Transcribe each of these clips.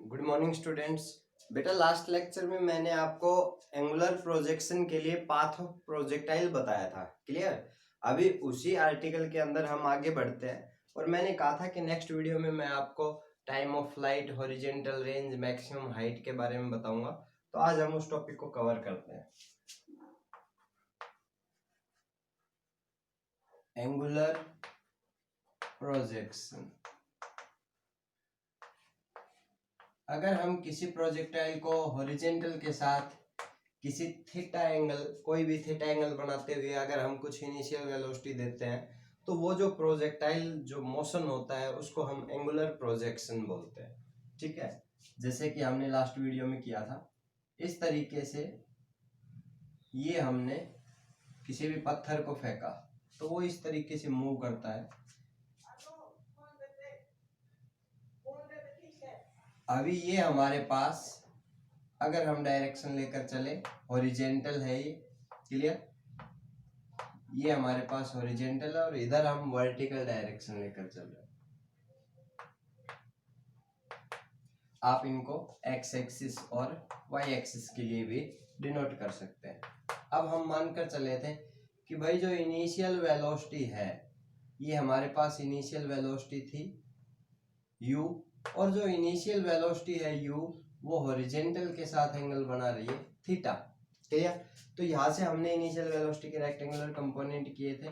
Good morning students. बेटा last lecture में मैंने आपको एंगुलर प्रोजेक्शन के लिए पाथ ऑफ प्रोजेक्टाइल बताया था। क्लियर। अभी उसी आर्टिकल के अंदर हम आगे बढ़ते हैं और मैंने कहा था कि नेक्स्ट वीडियो में मैं आपको time of flight, horizontal range, maximum height के बारे में बताऊंगा। तो आज हम उस टॉपिक को कवर करते हैं। Angular projection. अगर हम किसी प्रोजेक्टाइल को हॉरिजॉन्टल के साथ किसी थीटा एंगल, कोई भी थीटा एंगल बनाते हुए अगर हम कुछ इनिशियल वेलोसिटी देते हैं तो वो जो प्रोजेक्टाइल जो मोशन होता है उसको हम एंगुलर प्रोजेक्शन बोलते हैं। ठीक है, जैसे कि हमने लास्ट वीडियो में किया था। इस तरीके से ये हमने किसी भी पत्थर को फेंका तो वो इस तरीके से मूव करता है। अभी ये हमारे पास अगर हम डायरेक्शन लेकर चले, हॉरिजॉन्टल है ये। क्लियर। ये हमारे पास हॉरिजॉन्टल है और इधर हम वर्टिकल डायरेक्शन लेकर चल रहे हैं। आप इनको एक्स एक्सिस और वाई एक्सिस के लिए भी डिनोट कर सकते हैं। अब हम मानकर चले थे कि भाई जो इनिशियल वेलोसिटी है, ये हमारे पास इनिशियल वेलोसिटी थी u, और जो इनिशियल वेलोसिटी है u वो हॉरिजॉन्टल के साथ एंगल बना रही है थीटा। क्लियर। तो यहाँ से हमने इनिशियल वेलोसिटी के रेक्टेंगुलर कंपोनेंट किए थे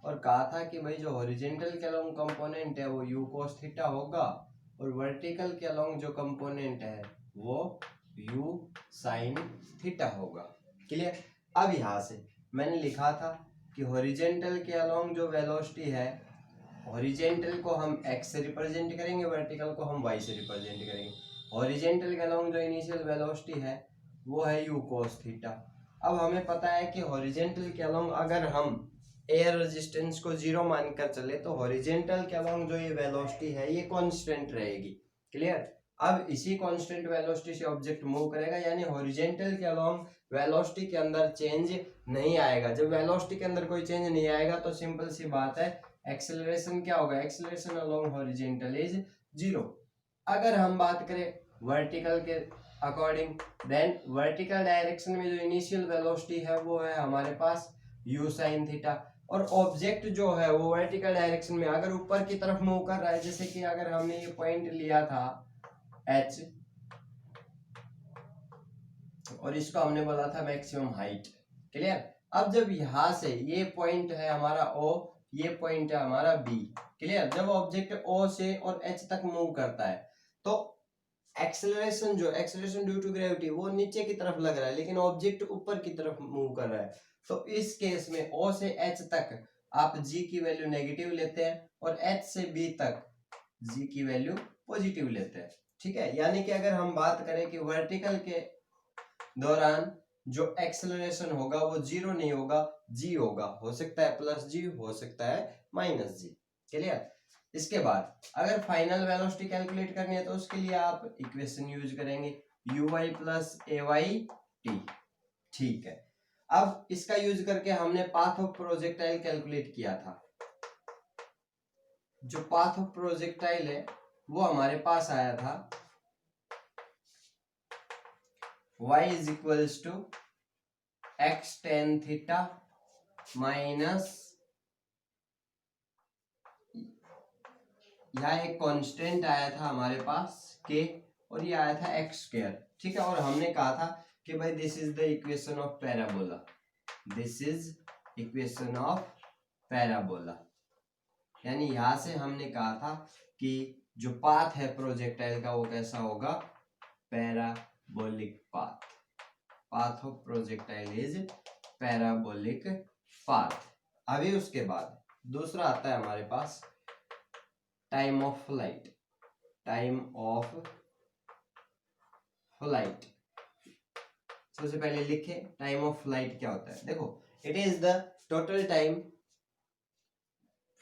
और कहा था कि भाई जो हॉरिजॉन्टल के अलोंग कंपोनेंट है वो u cos थीटा होगा और वर्टिकल के अलोंग जो कंपोनेंट है वो u sin थीटा होगा। क्लियर। अब यहाँ से मैंने लिखा था कि हॉरिजॉन्टल के अलोंग जो वेलोसिटी है, हॉरिजॉन्टल को हम x से रिप्रेजेंट करेंगे, वर्टिकल को हम y से रिप्रेजेंट करेंगे। हॉरिजॉन्टल के अलोंग जो इनिशियल वेलोसिटी है वो है u cos थीटा। अब हमें पता है कि हॉरिजॉन्टल के अलोंग अगर हम एयर रेजिस्टेंस को 0 मानकर चले तो हॉरिजॉन्टल के अलोंग जो ये वेलोसिटी है ये कांस्टेंट रहेगी। क्लियर। अब इसी कांस्टेंट वेलोसिटी से ऑब्जेक्ट मूव करेगा, यानी हॉरिजॉन्टल के अलोंग वेलोसिटी के अंदर चेंज नहीं आएगा। जब वेलोसिटी के अंदर कोई चेंज नहीं आएगा तो सिंपल सी बात है, एक्सेलरेशन क्या होगा, एक्सेलरेशन अलोंग हॉरिजॉन्टल इज 0। अगर हम बात करें वर्टिकल के अकॉर्डिंग, देन वर्टिकल डायरेक्शन में जो इनिशियल वेलोसिटी है वो है हमारे पास u sin थीटा, और ऑब्जेक्ट जो है वो वर्टिकल डायरेक्शन में अगर ऊपर की तरफ मूव कर रहा है, जैसे कि अगर हमने ये पॉइंट लिया था h और इसको हमने बोला था मैक्सिमम हाइट। क्लियर। अब जब यहां से ये पॉइंट है हमारा o, ये पॉइंट है हमारा b। क्लियर। जब ऑब्जेक्ट o से और h तक मूव करता है तो एक्सेलरेशन ड्यू टू ग्रेविटी वो नीचे की तरफ लग रहा है, लेकिन ऑब्जेक्ट ऊपर की तरफ मूव कर रहा है। तो इस केस में o से h तक आप g की वैल्यू नेगेटिव लेते हैं और h से b तक g की वैल्यू पॉजिटिव लेते हैं। ठीक है, यानी कि अगर हम बात करें कि वर्टिकल के दौरान जो एक्सेलरेशन होगा वो 0 नहीं होगा, g होगा। हो सकता है +g, हो सकता है -g। क्लियर। इसके बाद अगर फाइनल वेलोसिटी कैलकुलेट करनी है तो उसके लिए आप इक्वेशन यूज करेंगे uy + ayt। ठीक है। अब इसका यूज करके हमने पाथ ऑफ प्रोजेक्टाइल कैलकुलेट किया था। जो पाथ ऑफ प्रोजेक्टाइल है वो हमारे पास आया था y = x tan theta minus, यहाँ एक कांस्टेंट आया था हमारे पास k और ये आया था x²। ठीक है, और हमने कहा था कि भाई this is the equation of parabola, this is equation of parabola. यानी यहां से हमने कहा था कि जो पाथ है प्रोजेक्टाइल का वो कैसा होगा, parabolic path. Path of projectile is parabolic path. अभी उसके बाद दूसरा आता है हमारे पास time of flight. Time of flight सबसे पहले लिखे टाइम ऑफ फ्लाइट क्या होता है। देखो, it is the total time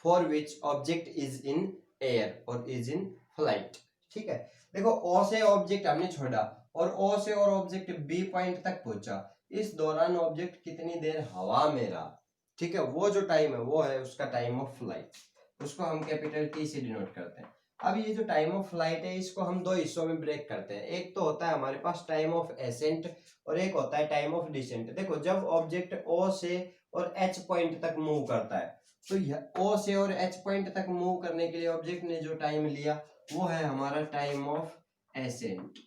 for which object is in air और इज इन फ्लाइट। ठीक है, देखो ओ से ऑब्जेक्ट हमने छोड़ा और ओ से और ऑब्जेक्ट बी पॉइंट तक पहुंचा, इस दौरान ऑब्जेक्ट कितनी देर हवा में रहा। ठीक है, वो जो टाइम है वो है उसका टाइम ऑफ फ्लाइट। उसको हम कैपिटल टी से डिनोट करते हैं। अब ये जो टाइम ऑफ फ्लाइट है इसको हम दो हिस्सों में ब्रेक करते हैं। एक तो होता है हमारे पास टाइम ऑफ एसेंट और एक होता है टाइम ऑफ डिसेंट। देखो जब ऑब्जेक्ट ओ से और एच पॉइंट तक मूव करता है तो ओ से और एच पॉइंट तक मूव करने के लिए ऑब्जेक्ट ने जो टाइम लिया वो है हमारा टाइम ऑफ एसेंट,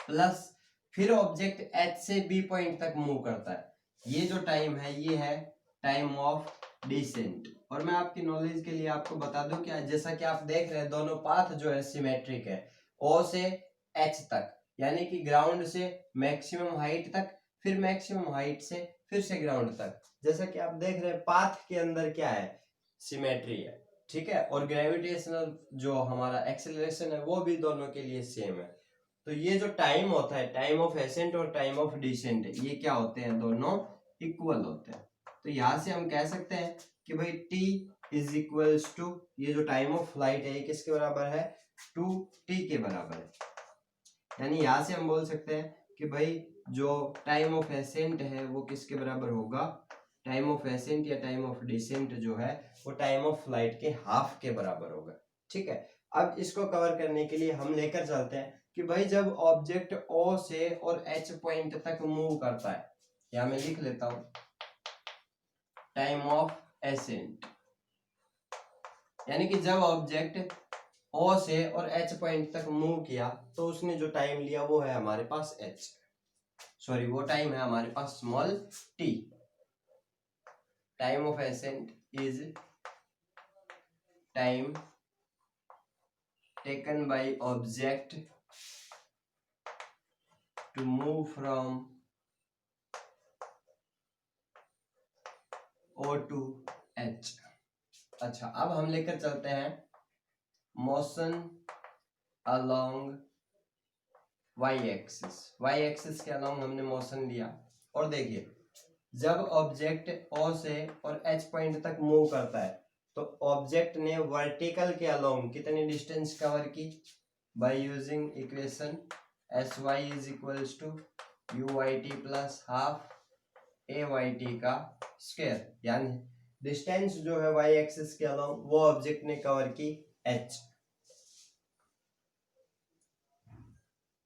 प्लस फिर ऑब्जेक्ट एच से बी पॉइंट तक मूव करता है, ये जो टाइम है ये है टाइम ऑफ डिसेंट। और मैं आपकी नॉलेज के लिए आपको बता दूं कि जैसा कि आप देख रहे हैं दोनों पाथ जो है सिमेट्रिक है, ओ से एच तक यानी कि ग्राउंड से मैक्सिमम हाइट तक, फिर मैक्सिमम हाइट से फिर से ग्राउंड तक। जैसा कि आप देख रहे हैं पाथ के अंदर क्या है, सिमेट्री है, ठीक है। और ग्रेविटेशनल जो हमारा एक्सेलरेशन है वो भी दोनों के लिए सेम है। तो ये जो टाइम होता है टाइम ऑफ एसेंट और टाइम ऑफ डिसेंट ये क्या होते हैं, दोनों इक्वल होते हैं। तो यहां से हम कह सकते हैं कि भाई t इज इक्वल्स टू, ये जो टाइम ऑफ फ्लाइट है ये किसके बराबर है, 2t के बराबर है। यानी यहां से हम बोल सकते हैं कि भाई जो टाइम ऑफ एसेंट है वो किसके बराबर होगा, टाइम ऑफ एसेंट या टाइम ऑफ डिसेंट जो है वो टाइम ऑफ फ्लाइट के हाफ के बराबर होगा, ठीक है। अब इसको कवर करने के लिए हम लेकर चलते हैं कि भाई जब ऑब्जेक्ट ओ से और एच पॉइंट तक मूव करता है, या मैं लिख लेता हूं टाइम ऑफ एसेंट, यानी कि जब ऑब्जेक्ट ओ से और एच पॉइंट तक मूव किया तो उसने जो टाइम लिया वो है हमारे पास एच, सॉरी वो टाइम है हमारे पास small T. Time of ascent is time taken by object to move from O to H। अच्छा अब हम लेकर चलते हैं motion along y axis. y axis के अलोंग हमने मोशन लिया और देखिए जब ऑब्जेक्ट O से और H पॉइंट तक मूव करता है तो ऑब्जेक्ट ने वर्टिकल के अलोंग कितनी डिस्टेंस कवर की, by using equation sy is equals to uyt plus half ayt का स्क्वायर, यानी डिस्टेंस जो है y एक्सिस के अलोंग वो ऑब्जेक्ट ने कवर की h।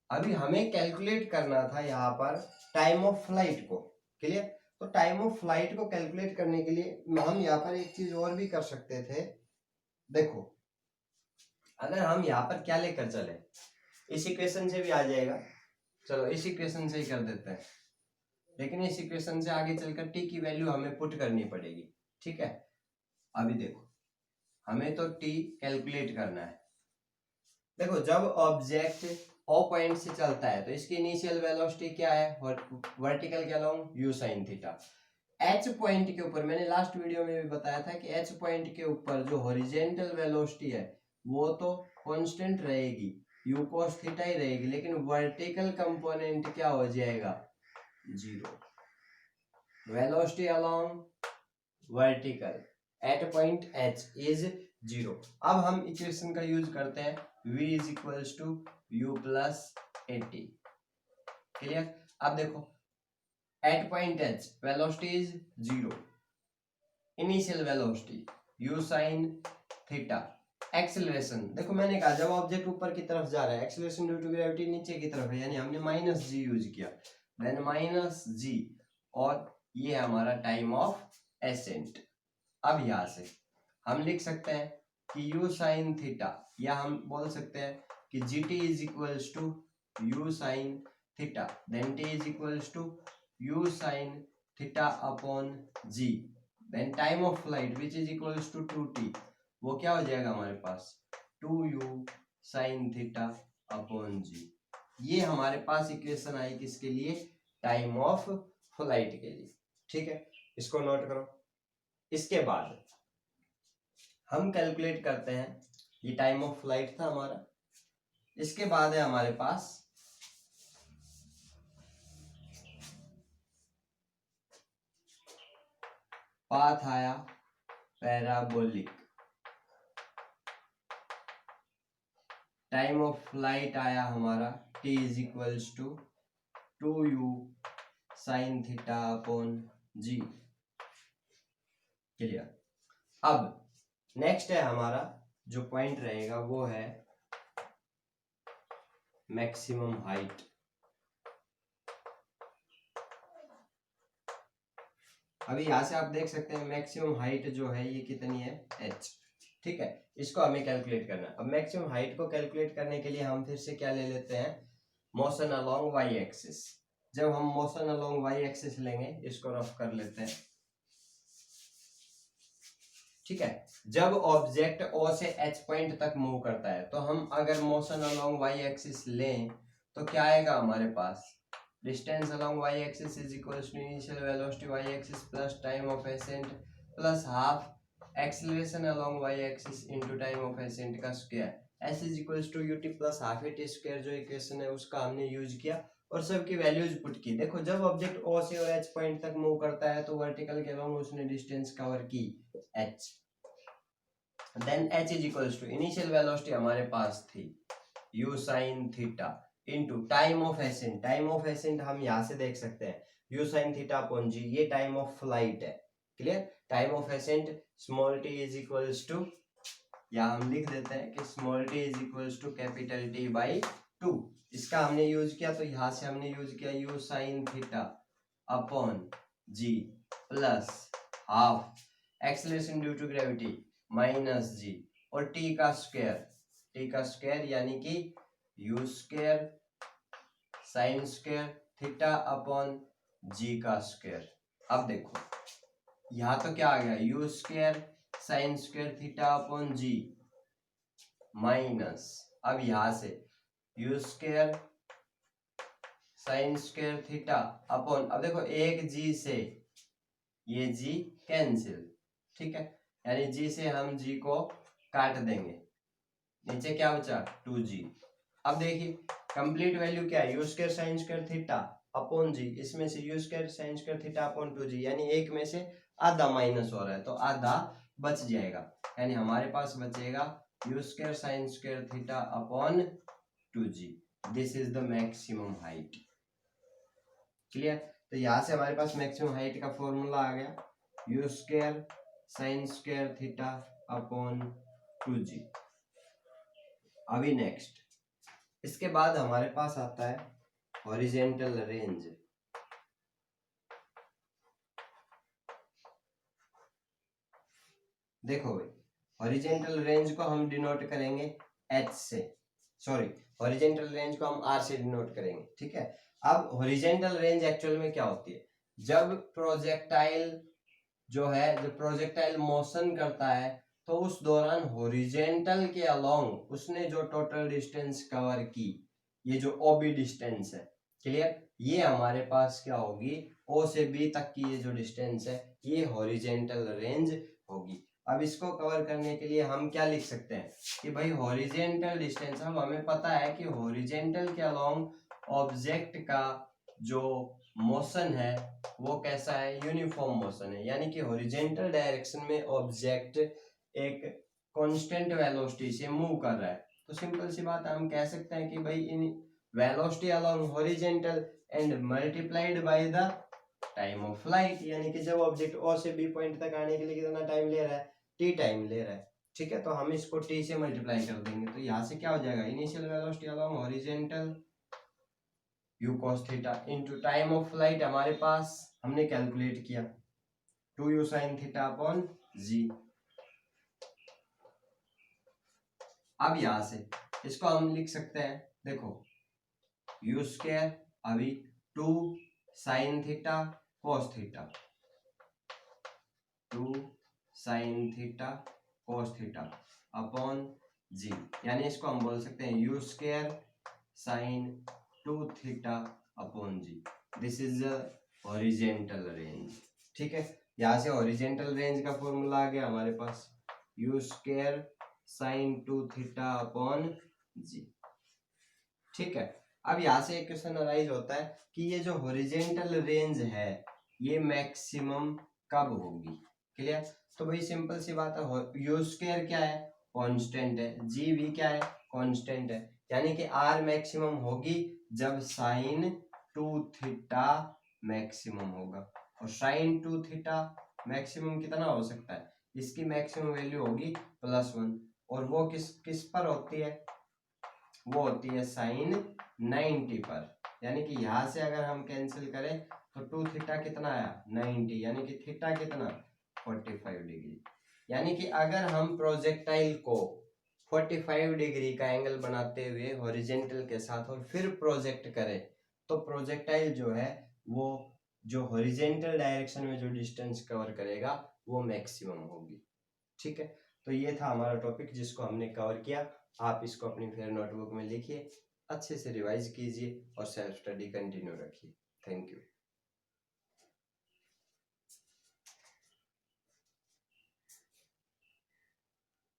अभी हमें कैलकुलेट करना था यहाँ पर टाइम ऑफ फ्लाइट को, क्लियर। तो टाइम ऑफ फ्लाइट को कैलकुलेट करने के लिए हम यहाँ पर एक चीज और भी कर सकते थे। देखो अगर हम यहाँ पर क्या लेकर चले, इस इक्वेशन से भी आ जाएगा, चलो इस इक्वेशन से ही कर देते हैं, लेकिन इस इक्वेशन से आगे चलकर t की वैल्यू हमें पुट करनी पड़ेगी, ठीक है। अभी देखो हमें तो t कैलकुलेट करना है। देखो जब ऑब्जेक्ट ओ पॉइंट से चलता है तो इसकी इनिशियल वेलोसिटी क्या है, वर्टिकल के along u sin theta. H point के ऊपर मैंने लास्ट वीडियो में भी बताया था कि एच पॉइंट के ऊपर जो हॉरिजॉन्टल वेलोसिटी है वो तो कांस्टेंट रहेगी, u cos थीटा ही रहेगी, लेकिन वर्टिकल कंपोनेंट क्या हो जाएगा, zero. Velocity along vertical at point h is zero. अब हम इक्वेशन का यूज करते हैं v is equals to u plus at, clear. अब देखो at point h velocity is zero, initial velocity u sine theta, acceleration देखो मैंने कहा जब ऑब्जेक्ट ऊपर की तरफ जा रहा है एक्सेलरेशन ड्यू टू ग्रेविटी नीचे की तरफ है, यानी हमने माइनस जी यूज किया, देन माइनस जी, और ये है हमारा टाइम ऑफ एसेंट। अब यहां से हम लिख सकते हैं कि u साइन थीटा, या हम बोल सकते हैं कि gt is equals to u sine theta, then t is equals to u sine theta upon g, then time of flight which is equals to 2t, वो क्या हो जाएगा हमारे पास 2u sine theta upon g। ये हमारे पास equation आई किसके लिए, टाइम ऑफ फ्लाइट के लिए, ठीक है। इसको नोट करो। इसके बाद हम कैलकुलेट करते हैं, ये टाइम ऑफ फ्लाइट था हमारा। इसके बाद है हमारे पास पाथ आया पैराबोलिक, टाइम ऑफ फ्लाइट आया हमारा t is equals to 2u sine theta upon g, clear. अब नेक्स्ट है हमारा जो पॉइंट रहेगा वो है मैक्सिमम हाइट। अभी यहां से आप देख सकते हैं मैक्सिमम हाइट जो है ये कितनी है h, ठीक है। इसको हमें कैलकुलेट करना है। अब मैक्सिमम हाइट को कैलकुलेट करने के लिए हम फिर से क्या ले लेते हैं, मोशन अलोंग वाई एक्सिस। जब हम मोशन अलोंग वाई एक्सिस लेंगे, इसको रफ कर लेते हैं, ठीक है। जब ऑब्जेक्ट O से H पॉइंट तक मूव करता है तो हम अगर मोशन अलोंग वाई एक्सिस लें तो क्या आएगा हमारे पास, distance along Y axis is equals to initial velocity Y axis plus time of ascent plus half acceleration along Y axis into time of ascent का square S is equals to UT plus half A T square. जो equation है उसका हमने use किया और सबकी values put की। देखो जब ऑब्जेक्ट O से और H पॉइंट तक मूव करता है तो वर्टिकल के अलोंग उसने डिस्टेंस कवर की h, then h is equals to initial velocity हमारे पास थी u sin theta into time of ascent. Time of ascent हम यहां से देख सकते हैं u sin theta upon g, ये टाइम ऑफ फ्लाइट है, clear. Time of ascent small t is equals to, या हम लिख देते हैं कि small t is equals to capital T by 2। इसका हमने यूज किया तो यहां से हमने यूज किया u sin theta upon g plus half acceleration due to gravity minus G और t का स्क्वायर यानी कि u square sine square theta upon g का स्क्वायर। अब देखो यहाँ तो क्या आ गया, u square sine square theta upon g minus, अब यहां से u square sine square theta upon, अब देखो एक g से ये g कैंसिल, ठीक है, यानी g से हम g को काट देंगे, नीचे क्या बचा 2g। अब देखिए कंप्लीट वैल्यू क्या है, u square sine square theta upon g, इसमें से u square sine square theta upon 2g, यानी एक में से आधा माइनस हो रहा है तो आधा बच जाएगा, यानी हमारे पास बचेगा u square sine square theta upon 2g। This is the maximum height, clear. तो यहां से हमारे पास मैक्सिमम हाइट का फॉर्मूला आ गया u square sine square theta upon 2g। अभी नेक्स्ट इसके बाद हमारे पास आता है हॉरिजेंटल रेंज। देखो भाई हॉरिजेंटल रेंज को हम डिनोट करेंगे h से, सॉरी हॉरिजेंटल रेंज को हम r से डिनोट करेंगे, ठीक है। अब हॉरिजेंटल रेंज एक्चुअल में क्या होती है, जब प्रोजेक्टाइल मोशन करता है तो उस दौरान हॉरिजेंटल के अलोंग उसने जो टोटल डिस्टेंस कवर की, ये जो OB डिस्टेंस है, क्लियर, ये हमारे पास क्या होगी, O से B तक की ये जो डिस्टेंस है ये हॉरिजेंटल रेंज होगी। अब इसको कवर करने के लिए हम क्या लिख सकते हैं कि भाई हॉरिजेंटल डिस्टेंस, अब हमें पता है कि हॉरिजेंटल के अलोंग ऑब्जेक्ट का जो मोशन है वो कैसा है, यूनिफॉर्म मोशन है, यानी कि हॉरिजेंटल डायरेक्शन में ऑब्जेक्ट एक कांस्टेंट वेलोसिटी से मूव कर रहा है। तो सिंपल सी बात है, हम कह सकते हैं कि भाई in velocity along horizontal and multiplied by the time of flight, यानी कि जब ऑब्जेक्ट O से B पॉइंट तक आने के लिए कितना टाइम ले रहा है, t टाइम ले रहा है, ठीक है। तो हम इसको t से मल्टीप्लाई कर देंगे तो यहाँ से क्या हो जाएगा, initial velocity along horizontal u cos theta into time of flight हमारे पास हमने कैलकुलेट किया 2u sin theta upon g। अब यहां से इसको हम लिख सकते हैं, देखो u स्क्वायर अभी 2 sin theta cos theta, 2 sin theta cos theta upon g, यानी इसको हम बोल सकते हैं u square sin 2 theta upon g। This is horizontal range, ठीक है। यहां से हॉरिजेंटल रेंज का फॉर्मूला आ गया हमारे पास u square sin 2 theta upon g, ठीक है। अब यहां से एक क्वेश्चन अराइज होता है कि ये जो हॉरिजेंटल रेंज है ये मैक्सिमम कब होगी, क्लियर। तो भाई सिंपल सी बात है, u स्क्वायर क्या है, कांस्टेंट है, g भी क्या है, कांस्टेंट है, यानी कि r मैक्सिमम होगी जब sin 2 थीटा मैक्सिमम होगा। और sin 2 थीटा मैक्सिमम कितना हो सकता है, इसकी मैक्सिमम वैल्यू होगी +1, और वो किस पर होती है, वो होती है sin 90 पर। यानी कि यहां से अगर हम कैंसिल करें तो 2 थीटा कितना आया 90, यानी कि थीटा कितना 45 डिग्री। यानी कि अगर हम प्रोजेक्टाइल को 45 डिग्री का एंगल बनाते हुए हॉरिजेंटल के साथ और फिर प्रोजेक्ट करें तो प्रोजेक्टाइल जो है वो जो हॉरिजेंटल डायरेक्शन में जो डिस्टेंस कवर करेगा वो मैक्सिमम होगी। ठीक है, तो ये था हमारा टॉपिक जिसको हमने कवर किया। आप इसको अपनी फिर नोटबुक में लिखिए, अच्छे से रिवाइज कीजिए और सेल्फ स्टडी कंटिन्यू रखिए। Thank you.